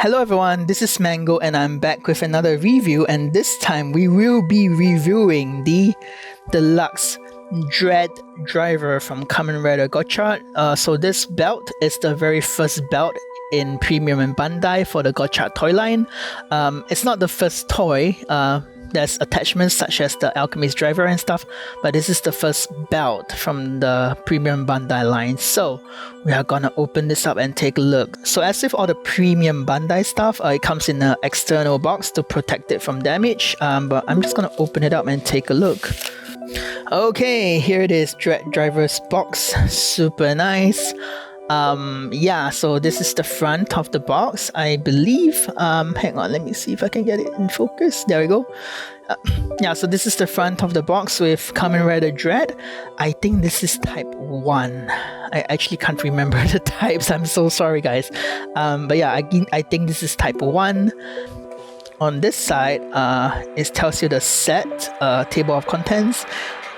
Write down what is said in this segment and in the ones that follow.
Hello everyone, this is Mango and I'm back with another review, and this time we will be reviewing the Deluxe Dread Driver from Kamen Rider Gotchard. So this belt is the very first belt in Premium Bandai for the Gotchard toy line. It's not the first toy. There's attachments such as the Alchemist driver and stuff, but this is the first belt from the Premium Bandai line. So we are gonna open this up and take a look. So as with all the Premium Bandai stuff, it comes in an external box to protect it from damage, but I'm just gonna open it up and take a look. Okay, here it is, Dread Driver's box. Super nice. Yeah, so this is the front of the box, I believe. Hang on, let me see if I can get it in focus. There we go. Yeah, so this is the front of the box with Kamen Rider Dread. I think this is type 1. I actually can't remember the types. I'm so sorry, guys. But yeah, I think this is type 1. On this side, it tells you the set table of contents.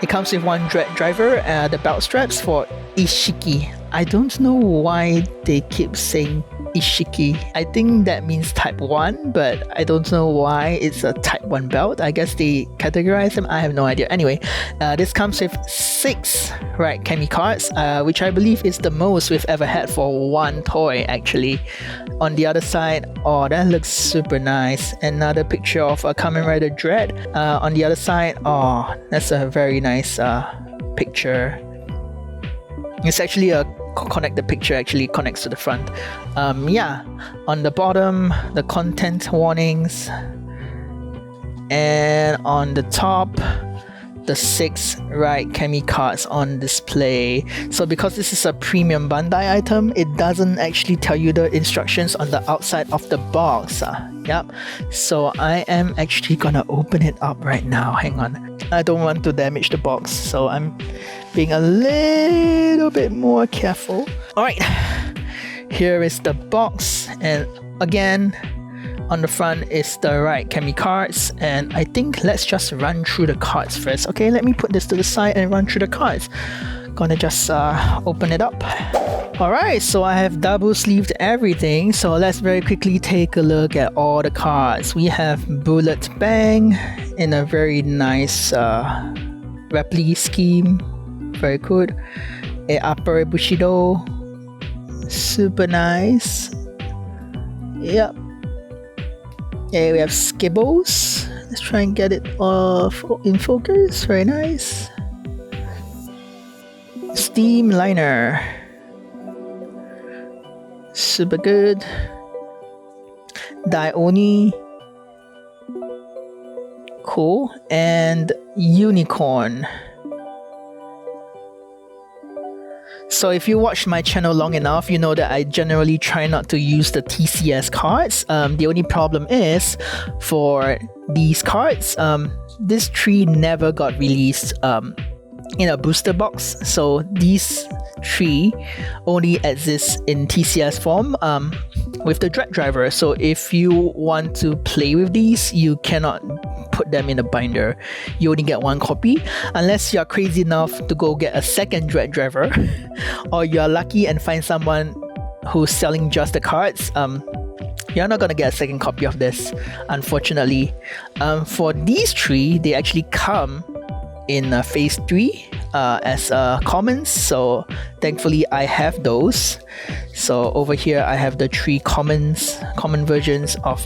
It comes with one Dread Driver, the belt straps for Ishiki. I don't know why they keep saying Ishiki. I think that means type 1, but I don't know why it's a type 1 belt. I guess they categorize them. I have no idea. Anyway, this comes with 6 Ride Chemy cards, which I believe is the most we've ever had for one toy, actually. On the other side, oh, that looks super nice. Another picture of a Kamen Rider Dread. On the other side, oh, that's a very nice picture. It's actually a the picture actually connects to the front. Yeah, on the bottom, the content warnings, and on the top, the 6 Ride Chemy cards on display. So because this is a Premium Bandai item, it doesn't actually tell you the instructions on the outside of the box. Yep. So I am actually gonna open it up right now. Hang on. I don't want to damage the box, so I'm being a little bit more careful. Alright, here is the box, and again, on the front is the Ride Chemy cards, and I think let's just run through the cards first. Okay, let me put this to the side and run through the cards. Gonna just open it up. Alright, so I have double sleeved everything, so let's very quickly take a look at all the cards. We have Bulletbaang in a very nice Repli scheme. Very good. Apparebushido, super nice. Yep. Okay, we have Skebows. Let's try and get it off in focus. Very nice. Steamliner, super good. Daiohni, cool. And Unicon. So if you watch my channel long enough, you know that I generally try not to use the TCS cards. The only problem is, for these cards, this tree never got released in a booster box. So these 3 only exist in TCS form with the Dread Driver. So if you want to play with these, you cannot put them in a binder. You only get one copy unless you're crazy enough to go get a second Dread Driver, or you're lucky and find someone who's selling just the cards. You're not gonna get a second copy of this, unfortunately. For these 3, they actually come in phase 3 as commons, so thankfully I have those. So over here I have the 3 common versions of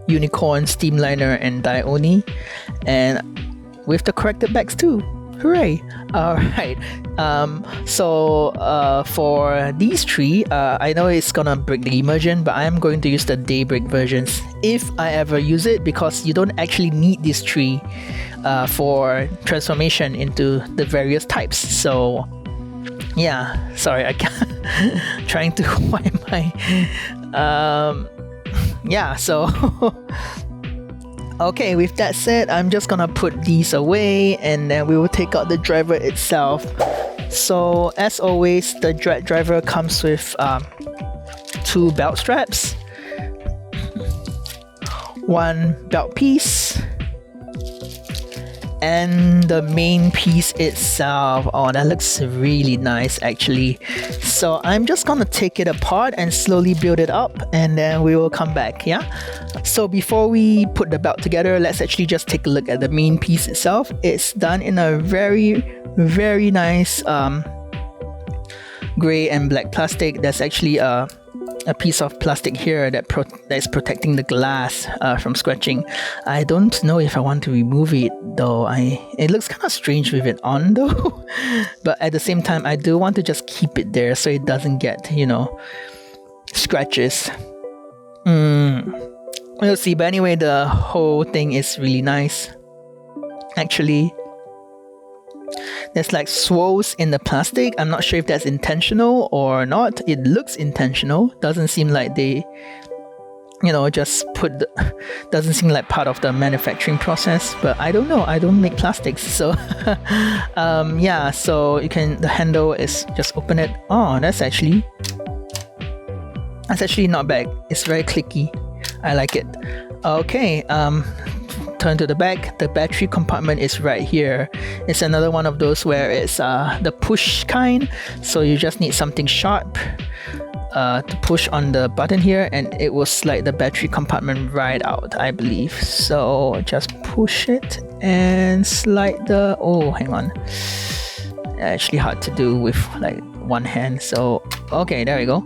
Unicon, Steamliner, and Daiohni, and with the corrected backs too. Hooray! Alright, so for these 3, I know it's gonna break the immersion, but I'm going to use the Daybreak versions if I ever use it, because you don't actually need these 3 for transformation into the various types. So yeah, sorry, I can't trying to wipe my yeah, so okay, with that said, I'm just gonna put these away, and then we will take out the driver itself. So as always, the Dread Driver comes with 2 belt straps, 1 belt piece, and the main piece itself. Oh, that looks really nice actually. So I'm just gonna take it apart and slowly build it up, and then we will come back, yeah? So before we put the belt together, let's actually just take a look at the main piece itself. It's done in a very, very nice gray and black plastic. There's actually a piece of plastic here that is protecting the glass from scratching. I don't know if I want to remove it though. It looks kind of strange with it on though. But at the same time, I do want to just keep it there so it doesn't get, you know, scratches. We'll see. But anyway, the whole thing is really nice. Actually, there's like swirls in the plastic. I'm not sure if that's intentional or not. It looks intentional. Doesn't seem like they, you know, just doesn't seem like part of the manufacturing process. But I don't know. I don't make plastics, so yeah. So you can. The handle is just open it. Oh, that's actually not bad. It's very clicky. I like it. Okay. Turn to the back. The battery compartment is right here. It's another one of those where it's the push kind, so you just need something sharp to push on the button here, and it will slide the battery compartment right out, I believe. So just push it and slide the... oh, hang on, actually hard to do with like one hand. So okay, there we go.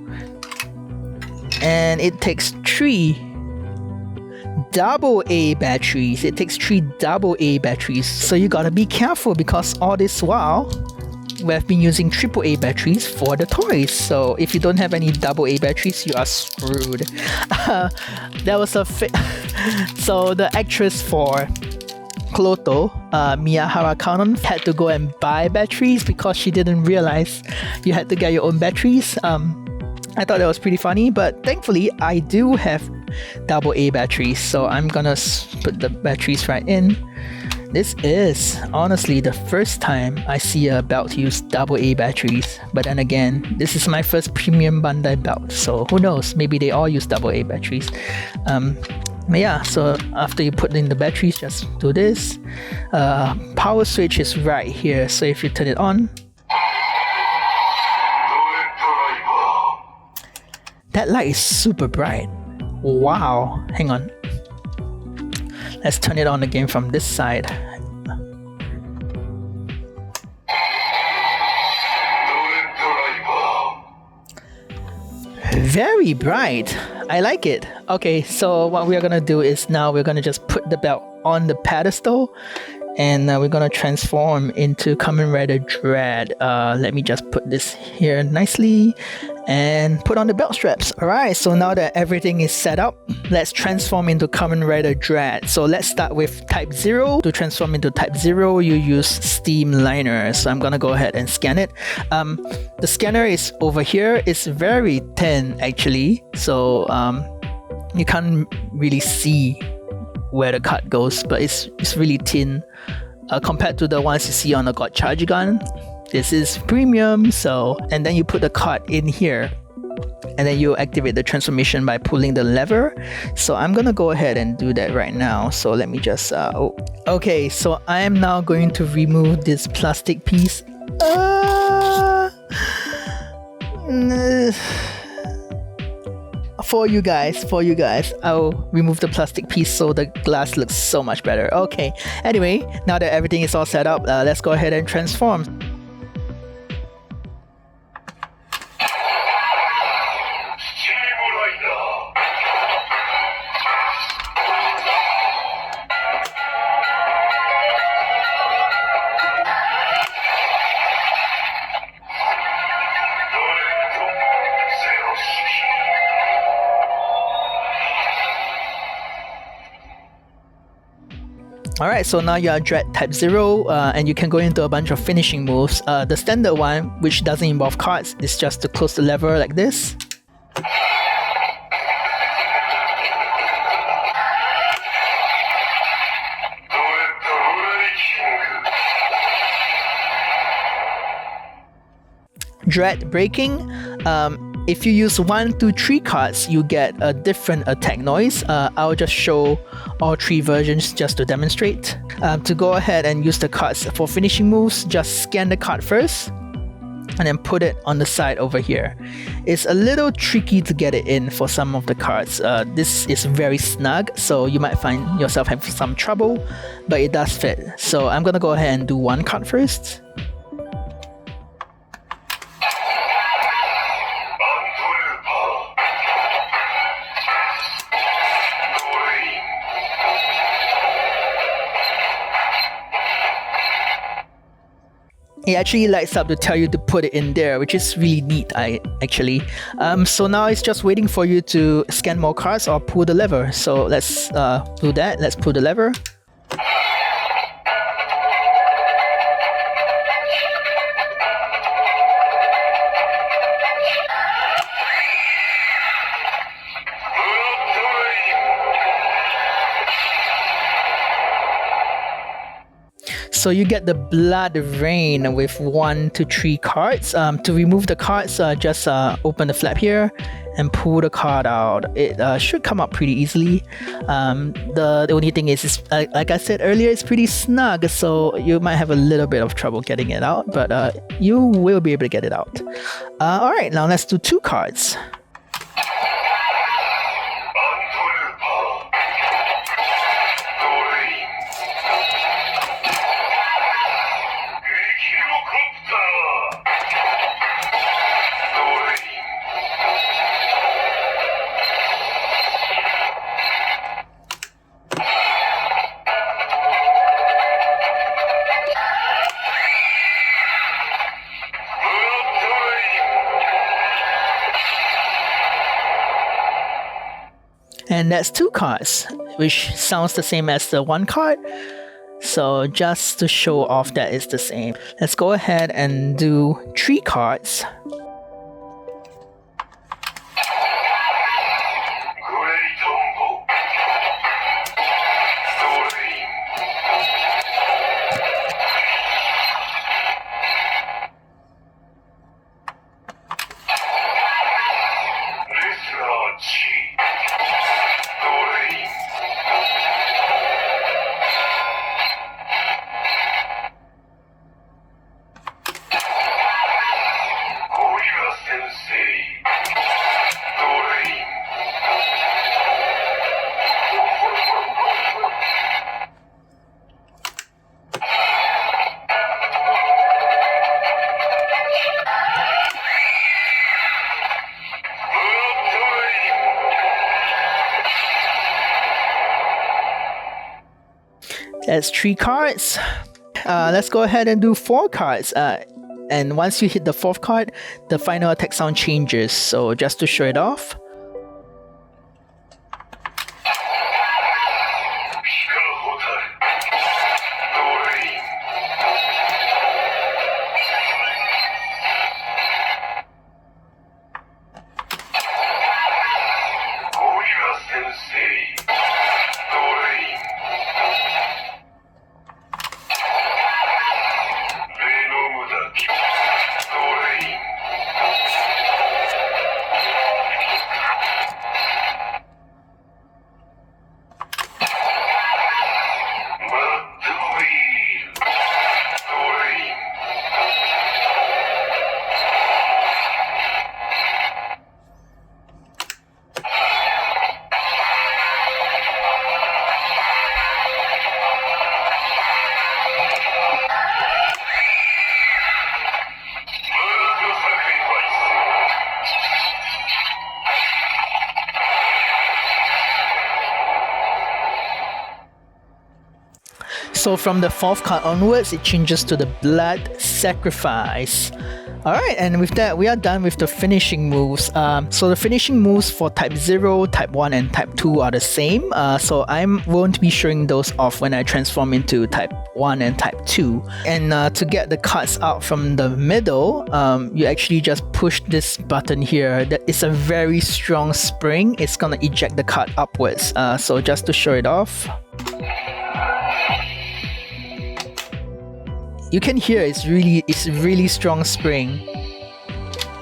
And it takes 3 AA batteries. It takes 3 AA batteries, so you gotta be careful, because all this while we have been using AAA batteries for the toys. So if you don't have any AA batteries, you are screwed. That was a so the actress for Cloto, Miyahara Kanon, had to go and buy batteries because she didn't realize you had to get your own batteries. I thought that was pretty funny, but thankfully I do have AA batteries, so I'm gonna put the batteries right in. This is honestly the first time I see a belt use AA batteries, but then again, this is my first Premium Bandai belt, so who knows, maybe they all use AA batteries. But yeah, so after you put in the batteries, just do this. Power switch is right here, so if you turn it on, that light is super bright. Wow, hang on. Let's turn it on again from this side. Very bright. I like it. Okay, so what we are gonna do is now we're gonna just put the belt on the pedestal, and we're gonna transform into Kamen Rider Dread. Let me just put this here nicely and put on the belt straps. Alright, so now that everything is set up, let's transform into Kamen Rider Dread. So let's start with Type 0. To transform into Type 0, you use Steamliner. So I'm gonna go ahead and scan it. The scanner is over here. It's very thin actually, so you can't really see where the cut goes, but it's really thin compared to the ones you see on the Gotchard gun. This is premium, so, and then you put the card in here, and then you activate the transformation by pulling the lever. So I'm gonna go ahead and do that right now. So let me just okay, so I am now going to remove this plastic piece. For you guys, I'll remove the plastic piece so the glass looks so much better. Okay, anyway, now that everything is all set up, let's go ahead and transform. Alright, so now you are Dread Type 0, and you can go into a bunch of finishing moves. The standard one, which doesn't involve cards, is just to close the lever like this. Dread Breaking. If you use 1, 2, 3 cards, you get a different attack noise. I'll just show all 3 versions just to demonstrate. To go ahead and use the cards for finishing moves, just scan the card first. and then put it on the side over here. It's a little tricky to get it in for some of the cards. This is very snug, so you might find yourself having some trouble, but it does fit. So I'm gonna go ahead and do one card first. It actually lights up to tell you to put it in there, which is really neat, actually. So now it's just waiting for you to scan more cards or pull the lever. So let's do that. Let's pull the lever. So you get the Blood Rain with 1 to 3 cards. To remove the cards, just open the flap here and pull the card out. It should come out pretty easily. The only thing is like I said earlier, it's pretty snug, so you might have a little bit of trouble getting it out, but you will be able to get it out. Alright, now let's do 2 cards. And that's 2 cards, which sounds the same as the 1 card. So just to show off that it's the same, let's go ahead and do 3 cards. That's 3 cards. Let's go ahead and do 4 cards. And once you hit the 4th card, the final attack sound changes. So just to show it off. So from the 4th card onwards, it changes to the Blood Sacrifice. Alright, and with that, we are done with the finishing moves. So the finishing moves for Type 0, Type 1, and Type 2 are the same. So I won't be showing those off when I transform into Type 1 and Type 2. And to get the cards out from the middle, you actually just push this button here. That is a very strong spring. It's gonna eject the card upwards. So just to show it off. You can hear it's really strong spring.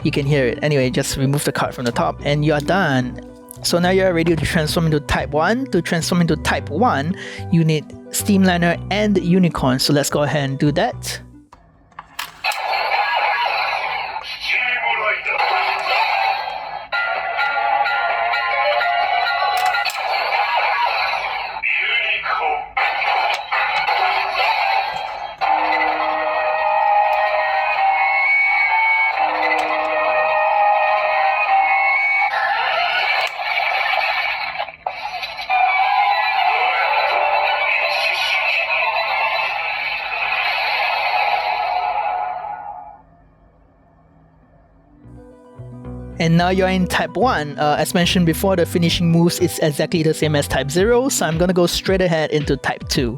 You can hear it. Anyway, just remove the card from the top and you are done. So now you're ready to transform into Type 1. To transform into Type 1, you need Steamliner and Unicon. So let's go ahead and do that. now you're in type 1. As mentioned before, the finishing moves is exactly the same as type 0, so I'm gonna go straight ahead into type 2.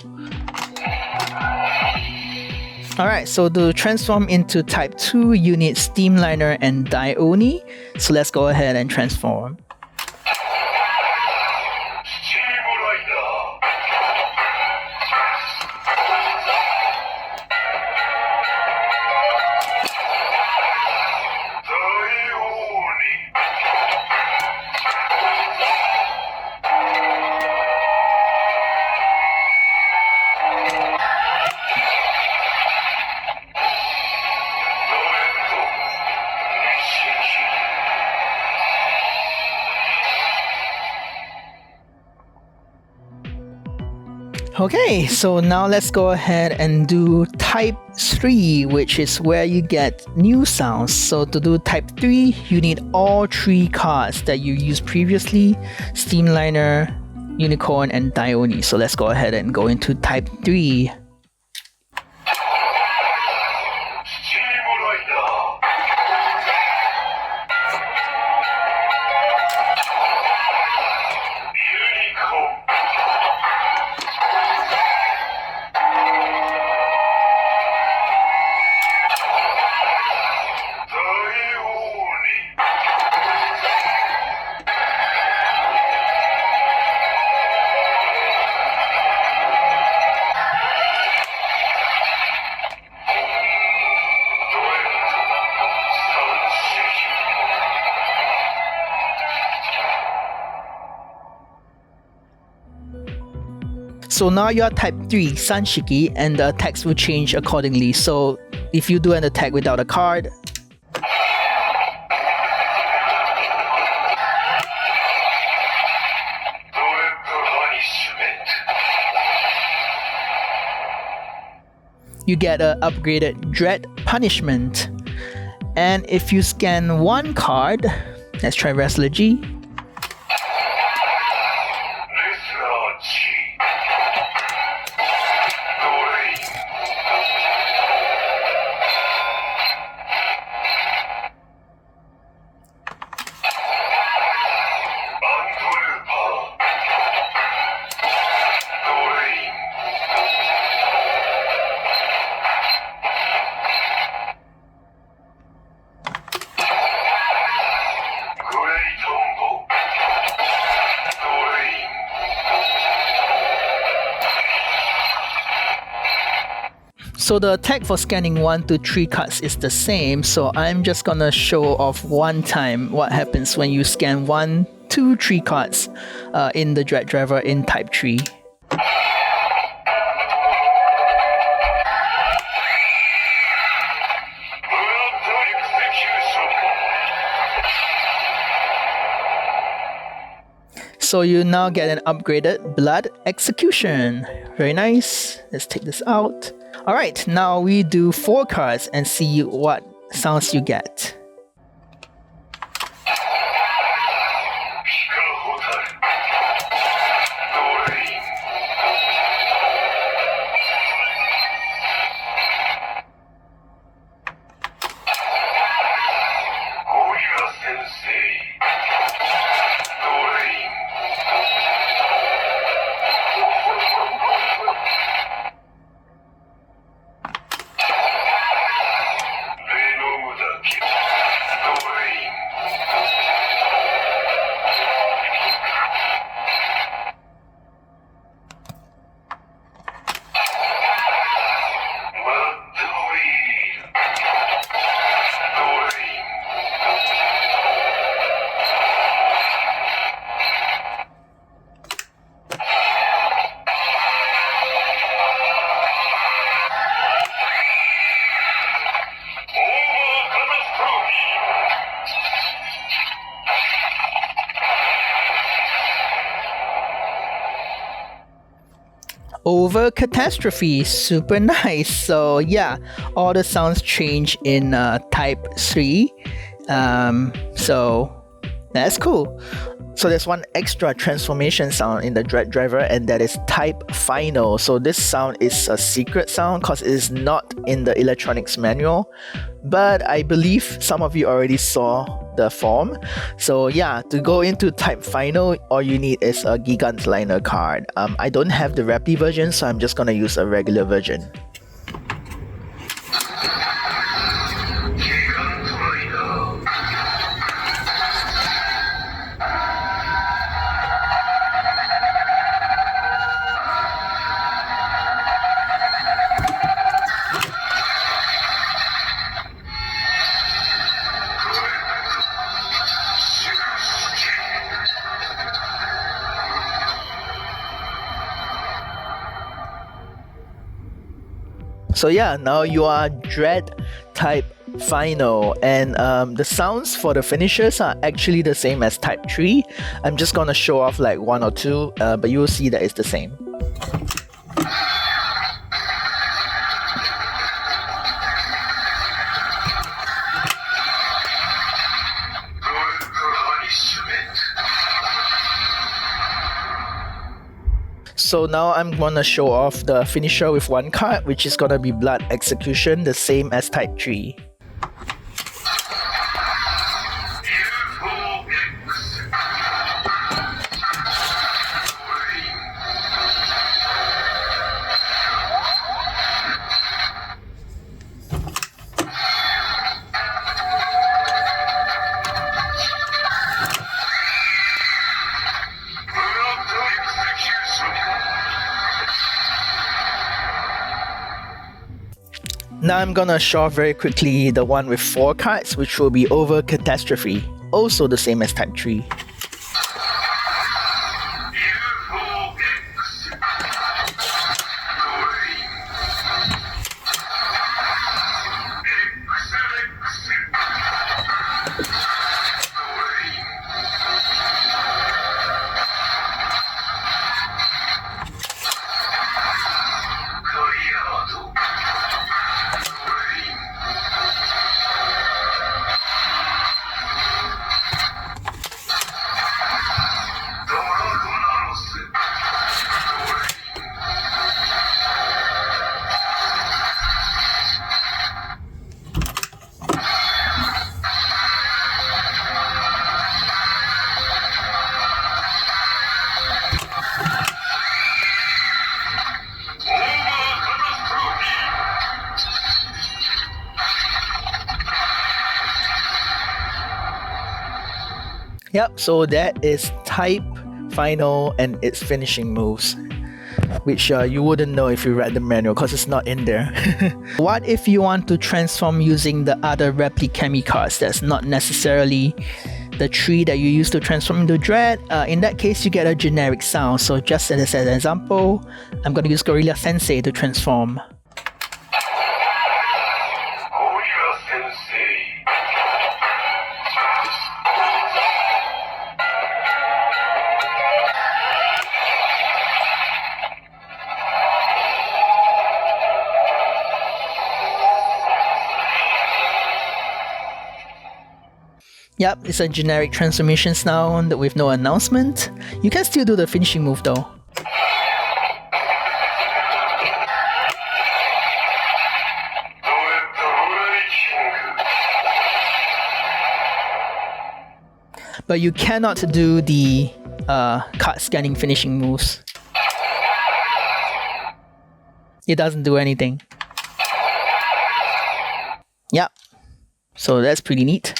Alright, so to transform into type 2, you need Steamliner and Daiohni. So let's go ahead and transform. Okay, so now let's go ahead and do type 3, which is where you get new sounds. So to do type 3, you need all 3 cards that you used previously: Steamliner, Unicon, and Daiohni. So let's go ahead and go into type 3. So now you're type 3, Sanshiki, and the attacks will change accordingly. So if you do an attack without a card, you get an upgraded Dread punishment. And if you scan 1 card, let's try Wrestler G. So the attack for scanning 1 to 3 cards is the same, so I'm just gonna show off one time what happens when you scan 1, 2, 3 cards in the Dread Driver in type 3. So you now get an upgraded Blood Execution. Very nice. Let's take this out. Alright, now we do 4 cards and see what sounds you get. Over Catastrophe, super nice. So yeah, all the sounds change in type 3. So That's cool. So there's one extra transformation sound in the Dread driver, and that is Type Final. So this sound is a secret sound because it is not in the electronics manual, but I believe some of you already saw the form. So yeah, to go into Type Final, all you need is a Gigantliner card. I don't have the Repli version, so I'm just gonna use a regular version. So yeah, now you are Dread Type Final, and the sounds for the finishers are actually the same as Type 3. I'm just gonna show off like one or two, but you will see that it's the same. So now I'm gonna show off the finisher with one card, which is gonna be Blood Execution, the same as Type 3. Now I'm gonna show off very quickly the one with 4 cards, which will be over Catastrophe, also the same as Type 3. Yep, so that is Type Final and its finishing moves, which you wouldn't know if you read the manual because it's not in there. What if you want to transform using the other Repli Chemy cards that's not necessarily the 3 that you use to transform into Dread? In that case, you get a generic sound. So just as an example, I'm going to use Gorilla Sensei to transform. Yep, it's a generic transformation sound with no announcement. You can still do the finishing move though. But you cannot do the card scanning finishing moves. It doesn't do anything. Yep, so that's pretty neat.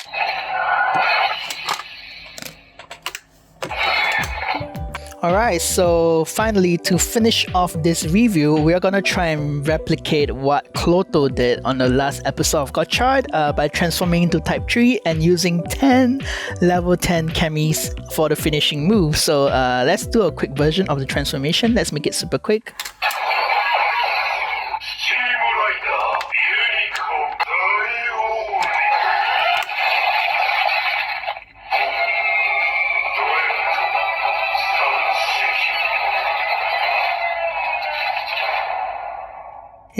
Alright, so finally, to finish off this review, we are gonna try and replicate what Kloto did on the last episode of Gotchard by transforming into Type 3 and using 10 level 10 chemies for the finishing move. So let's do a quick version of the transformation. Let's make it super quick.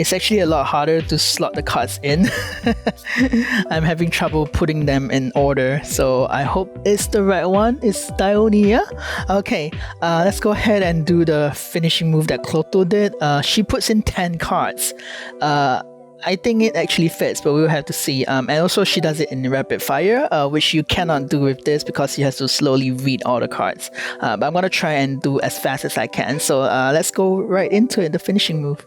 It's actually a lot harder to slot the cards in. I'm having trouble putting them in order, so I hope it's the right one. It's Daiohni, yeah? Okay, let's go ahead and do the finishing move that Kloto did. She puts in 10 cards. I think it actually fits, but we'll have to see. And also she does it in rapid fire, which you cannot do with this because you have to slowly read all the cards. But I'm gonna try and do as fast as I can. So let's go right into it, the finishing move.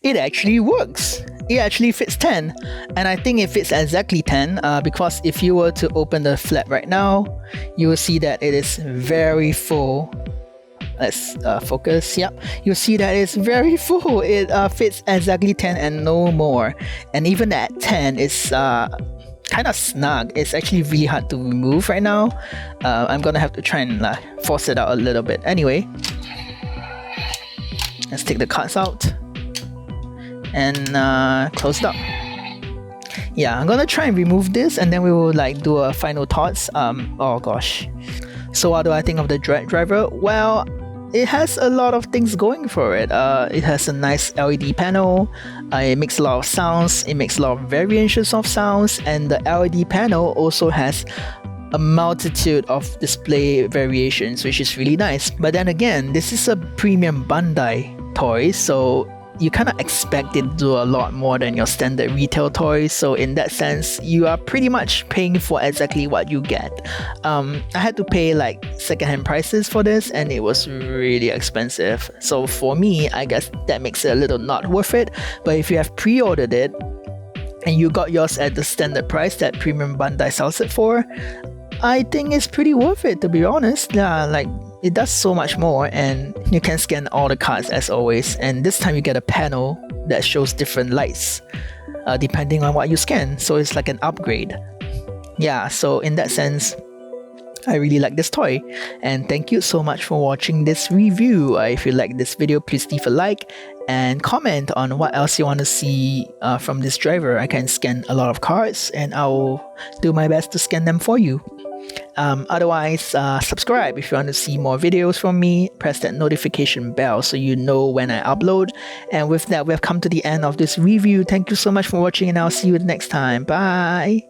It actually works. It actually fits 10, and I think it fits exactly 10 because if you were to open the flap right now, you will see that it is very full. Let's focus. Yep, you'll see that it's very full. It fits exactly 10 and no more, and even at 10 it's kind of snug. It's actually really hard to remove right now. I'm gonna have to try and force it out a little bit. Anyway, let's take the cards out and close it up. Yeah, I'm gonna try and remove this, and then we will do a final thoughts. Oh gosh. So what do I think of the Dread Driver? Well, it has a lot of things going for it. It has a nice LED panel. It makes a lot of sounds. It makes a lot of variations of sounds, and the LED panel also has a multitude of display variations, which is really nice. But then again, this is a Premium Bandai toy, so you kind of expect it to do a lot more than your standard retail toys. So in that sense, you are pretty much paying for exactly what you get. I had to pay secondhand prices for this, and it was really expensive. So for me, I guess that makes it a little not worth it. But if you have pre-ordered it and you got yours at the standard price that Premium Bandai sells it for, I think it's pretty worth it, to be honest. Yeah, it does so much more, and you can scan all the cards as always, and this time you get a panel that shows different lights depending on what you scan, so it's like an upgrade. Yeah, so in that sense, I really like this toy, and thank you so much for watching this review. If you like this video, please leave a like and comment on what else you want to see from this driver. I can scan a lot of cards, and I'll do my best to scan them for you. Otherwise, subscribe if you want to see more videos from me. Press that notification bell so you know when I upload. And with that, we have come to the end of this review. Thank you so much for watching, and I'll see you next time. Bye!